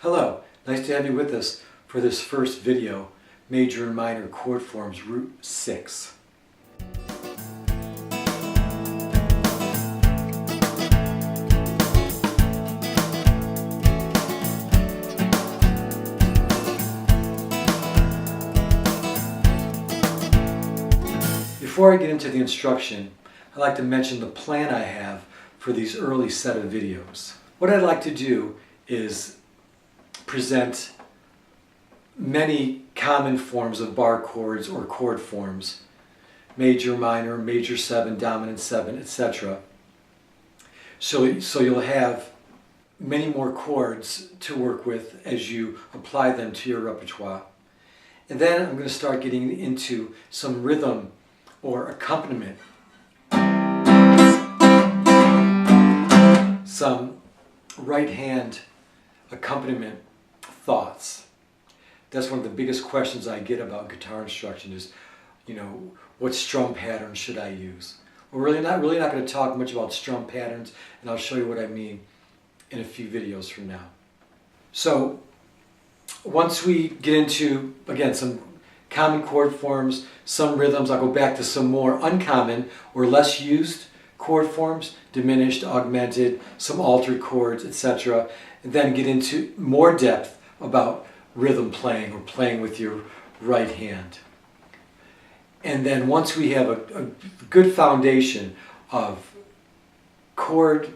Hello, nice to have you with us for this first video, Major and Minor Chord Forms, Root 6. Before I get into the instruction, I'd like to mention the plan I have for these early set of videos. What I'd like to do is present many common forms of bar chords or chord forms, major, minor, major 7, dominant 7, etc. So you'll have many more chords to work with as you apply them to your repertoire. And then I'm going to start getting into some rhythm or accompaniment, some right hand accompaniment thoughts. That's one of the biggest questions I get about guitar instruction is, what strum pattern should I use? We're really not going to talk much about strum patterns, and I'll show you what I mean in a few videos from now. So once we get into, again, some common chord forms, some rhythms, I'll go back to some more uncommon or less used chord forms, diminished, augmented, some altered chords, etc. And then get into more depth about rhythm playing or playing with your right hand. And then once we have a good foundation of chord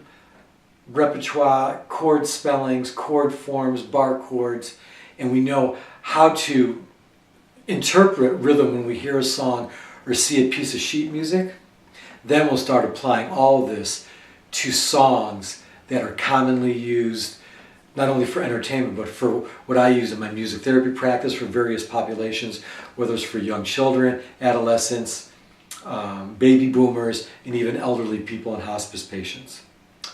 repertoire, chord spellings, chord forms, bar chords, and we know how to interpret rhythm when we hear a song or see a piece of sheet music, then we'll start applying all of this to songs that are commonly used not only for entertainment, but for what I use in my music therapy practice for various populations, whether it's for young children, adolescents, baby boomers, and even elderly people and hospice patients.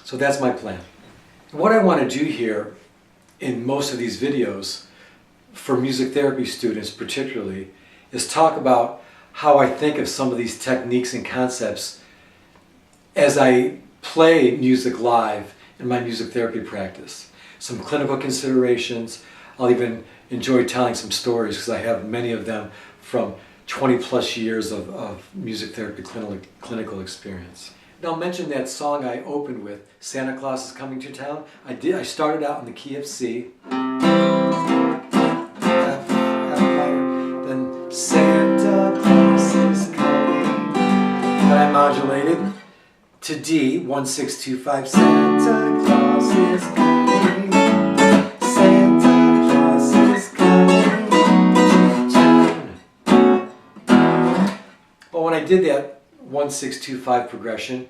So that's my plan. What I want to do here in most of these videos, for music therapy students particularly, is talk about how I think of some of these techniques and concepts as I play music live in my music therapy practice. Some clinical considerations. I'll even enjoy telling some stories because I have many of them from 20 plus years of music therapy clinical experience. And I'll mention that song I opened with, Santa Claus is Coming to Town. I started out in the key of C, then Santa Claus is coming, then I modulated to D, 1, 6, 2, 5, Santa Claus is coming. But when I did that 1, 6, 2, 5 progression,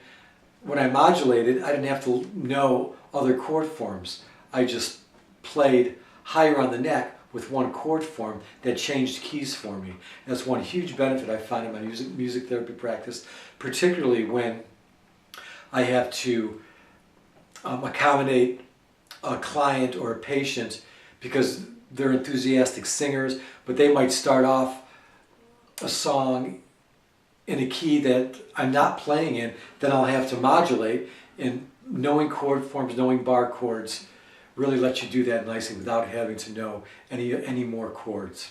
when I modulated, I didn't have to know other chord forms. I just played higher on the neck with one chord form that changed keys for me. And that's one huge benefit I find in my music therapy practice, particularly when I have to accommodate a client or a patient because they're enthusiastic singers, but they might start off a song in a key that I'm not playing in, then I'll have to modulate, and knowing chord forms, knowing bar chords, really lets you do that nicely without having to know any more chords.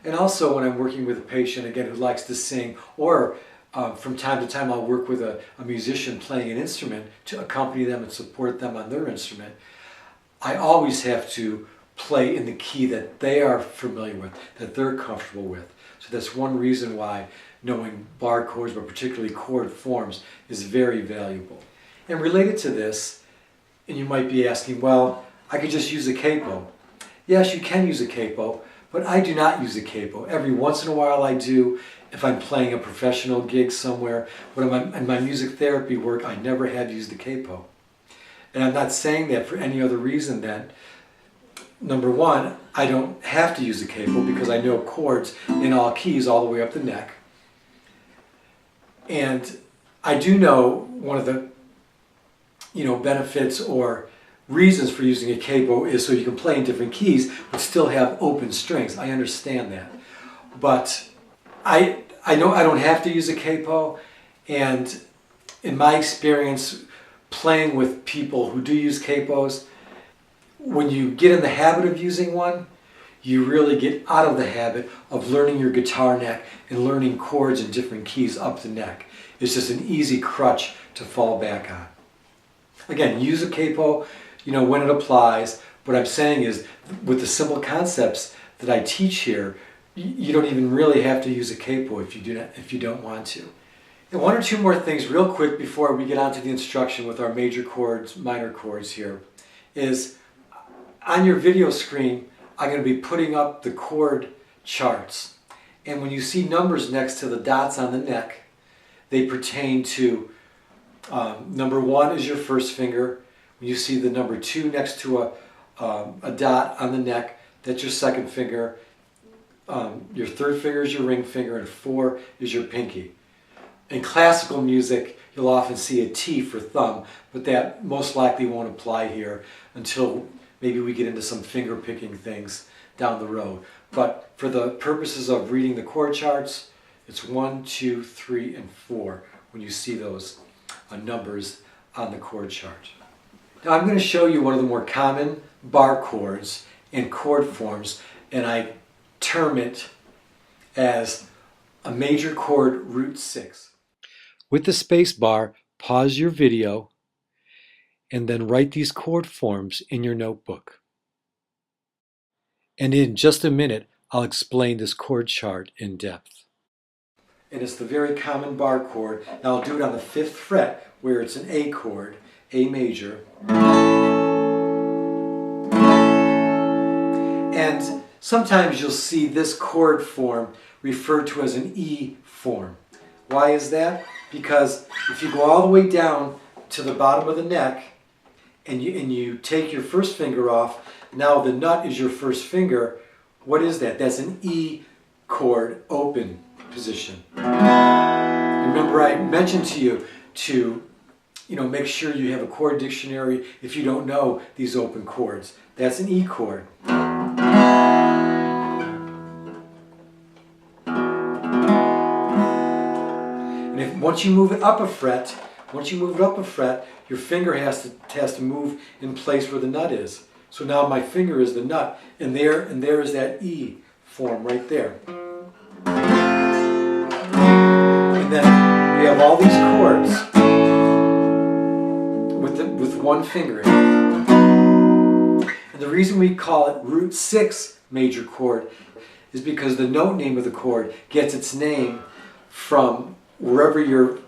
And also when I'm working with a patient, again, who likes to sing, or from time to time I'll work with a musician playing an instrument to accompany them and support them on their instrument, I always have to play in the key that they are familiar with, that they're comfortable with. So that's one reason why knowing bar chords, but particularly chord forms, is very valuable. And related to this, and you might be asking, well, I could just use a capo. Yes, you can use a capo, but I do not use a capo. Every once in a while I do, if I'm playing a professional gig somewhere, but in my music therapy work, I never have used a capo. And I'm not saying that for any other reason than, number one, I don't have to use a capo because I know chords in all keys all the way up the neck. And I do know one of the benefits or reasons for using a capo is so you can play in different keys but still have open strings. I understand that. But I know I don't have to use a capo, and in my experience playing with people who do use capos, when you get in the habit of using one, you really get out of the habit of learning your guitar neck and learning chords in different keys up the neck. It's just an easy crutch to fall back on. Again, use a capo, when it applies. What I'm saying is, with the simple concepts that I teach here, you don't even really have to use a capo if you don't want to. And one or two more things real quick before we get on to the instruction with our major chords, minor chords here, is on your video screen, I'm going to be putting up the chord charts. And when you see numbers next to the dots on the neck, they pertain to number 1 is your first finger. When you see the number 2 next to a dot on the neck, that's your second finger. Your third finger is your ring finger, and 4 is your pinky. In classical music, you'll often see a T for thumb, but that most likely won't apply here until maybe we get into some finger picking things down the road. But for the purposes of reading the chord charts, it's 1, 2, 3, and 4 when you see those numbers on the chord chart. Now I'm going to show you one of the more common bar chords and chord forms, and I term it as a major chord root 6. With the space bar, pause your video and then write these chord forms in your notebook. And in just a minute, I'll explain this chord chart in depth. And it's the very common bar chord. Now I'll do it on the 5th fret where it's an A chord, A major. And sometimes you'll see this chord form referred to as an E form. Why is that? Because if you go all the way down to the bottom of the neck and you take your first finger off, now the nut is your first finger. What is that? That's an E chord open position. Remember I mentioned to you to make sure you have a chord dictionary if you don't know these open chords. That's an E chord. Once you move it up a fret, your finger has to move in place where the nut is. So now my finger is the nut, and there is that E form right there. And then we have all these chords with one finger in it. And the reason we call it root 6 major chord is because the note name of the chord gets its name from wherever your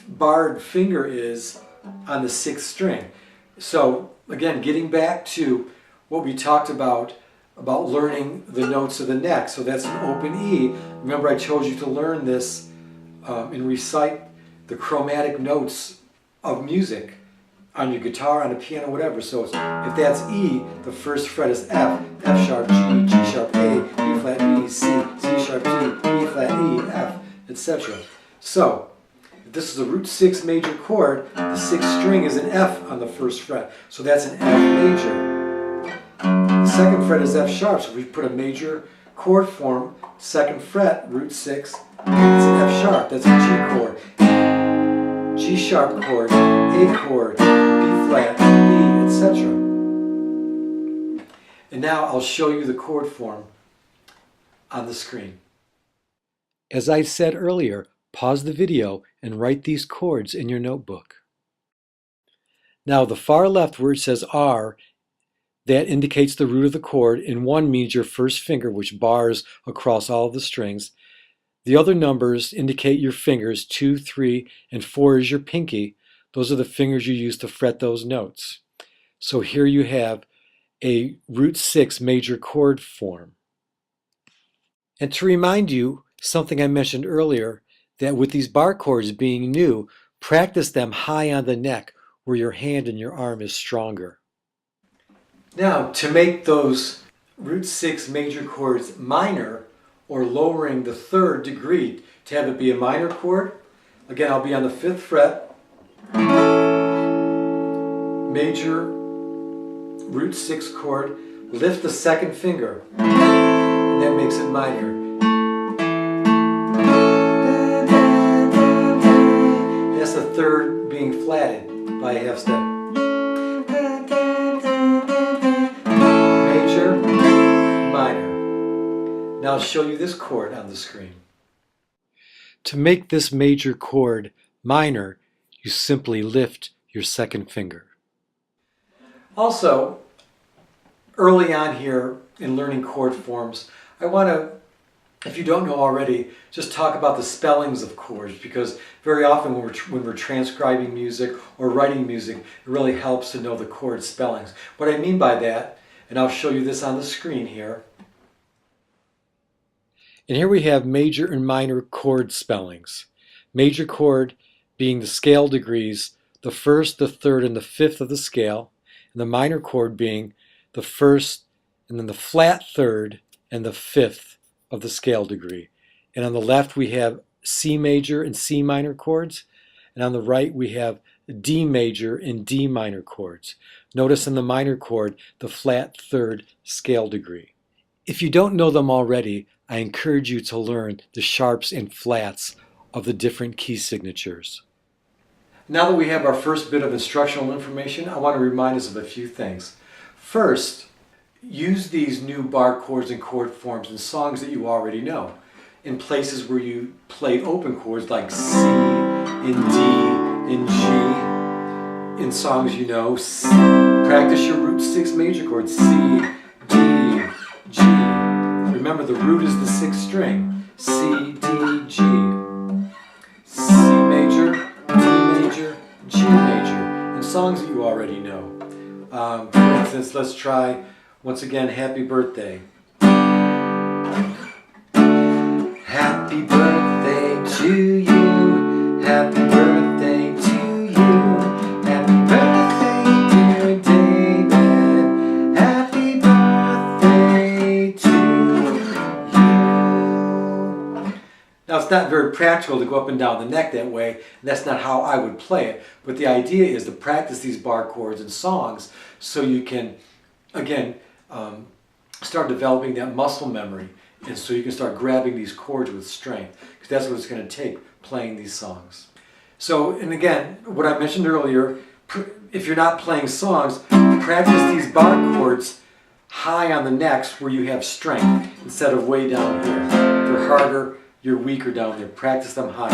barred finger is on the 6th string. So again, getting back to what we talked about learning the notes of the neck. So that's an open E. Remember I told you to learn this and recite the chromatic notes of music on your guitar, on a piano, whatever. So if that's E, the first fret is F, F sharp, G, G sharp, A, B flat, B, C, C sharp, D, B flat, E, F, etc. So, if this is a root 6 major chord, the 6th string is an F on the first fret. So that's an F major. The 2nd fret is F sharp, so if we put a major chord form, 2nd fret, root 6, it's an F sharp, that's a G chord. G sharp chord, A chord, B flat, E, etc. And now I'll show you the chord form on the screen. As I said earlier, pause the video and write these chords in your notebook. Now the far left where it says R, that indicates the root of the chord, and 1 means your first finger, which bars across all of the strings. The other numbers indicate your fingers, 2, 3, and 4 is your pinky. Those are the fingers you use to fret those notes. So here you have a root 6 major chord form. And to remind you, something I mentioned earlier, that with these bar chords being new, practice them high on the neck where your hand and your arm is stronger. Now, to make those root 6 major chords minor, or lowering the 3rd degree to have it be a minor chord, again, I'll be on the 5th fret, major root 6 chord, lift the 2nd finger, and that makes it minor. That's the 3rd being flatted by a half step. Now I'll show you this chord on the screen. To make this major chord minor, you simply lift your second finger. Also, early on here in learning chord forms, I want to, if you don't know already, just talk about the spellings of chords, because very often when we're transcribing music or writing music, it really helps to know the chord spellings. What I mean by that, and I'll show you this on the screen here. And here we have major and minor chord spellings. Major chord being the scale degrees, the first, the third, and the fifth of the scale, and the minor chord being the first, and then the flat third, and the fifth of the scale degree. And on the left we have C major and C minor chords, and on the right we have D major and D minor chords. Notice in the minor chord the flat third scale degree. If you don't know them already, I encourage you to learn the sharps and flats of the different key signatures. Now that we have our first bit of instructional information, I want to remind us of a few things. First, use these new bar chords and chord forms in songs that you already know. In places where you played open chords like C, in D, in G. In songs you know, practice your root 6 major chords, C, D, G. Remember, the root is the 6th string, C, D, G. C major, D major, G major, in songs that you already know. For instance, let's try, once again, Happy Birthday. Happy birthday to you, happy birthday to you, happy birthday dear David, happy birthday to you. Now it's not very practical to go up and down the neck that way, and that's not how I would play it, but the idea is to practice these bar chords in songs so you can, again, start developing that muscle memory, and so you can start grabbing these chords with strength, because that's what it's going to take playing these songs. So, and again, what I mentioned earlier, if you're not playing songs, practice these bar chords high on the necks where you have strength instead of way down here. If they're harder, you're weaker down there. Practice them higher.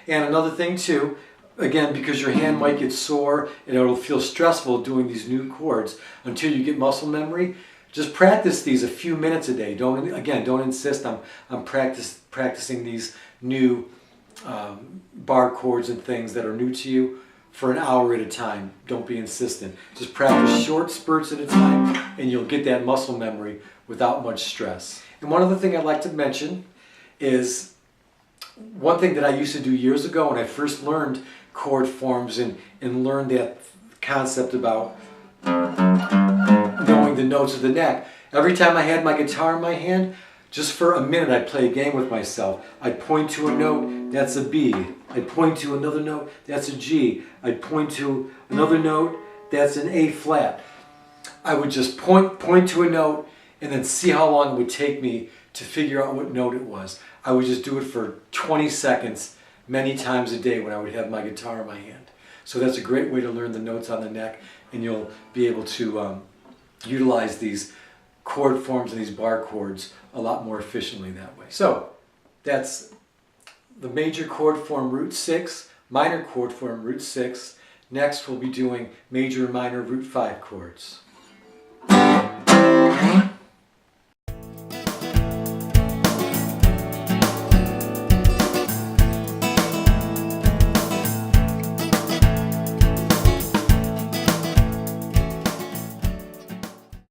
And another thing too, again, because your hand might get sore and it'll feel stressful doing these new chords until you get muscle memory, just practice these a few minutes a day. Don't insist on practicing these new bar chords and things that are new to you for an hour at a time. Don't be insistent. Just practice short spurts at a time and you'll get that muscle memory without much stress. And one other thing I'd like to mention is one thing that I used to do years ago when I first learned chord forms and learned that concept about knowing the notes of the neck. Every time I had my guitar in my hand, just for a minute I'd play a game with myself. I'd point to a note, that's a B. I'd point to another note, that's a G. I'd point to another note, that's an A flat. I would just point to a note and then see how long it would take me to figure out what note it was. I would just do it for 20 seconds many times a day when I would have my guitar in my hand. So that's a great way to learn the notes on the neck, and you'll be able to utilize these chord forms and these bar chords a lot more efficiently that way. So that's the major chord form root 6, minor chord form root 6. Next we'll be doing major and minor root 5 chords.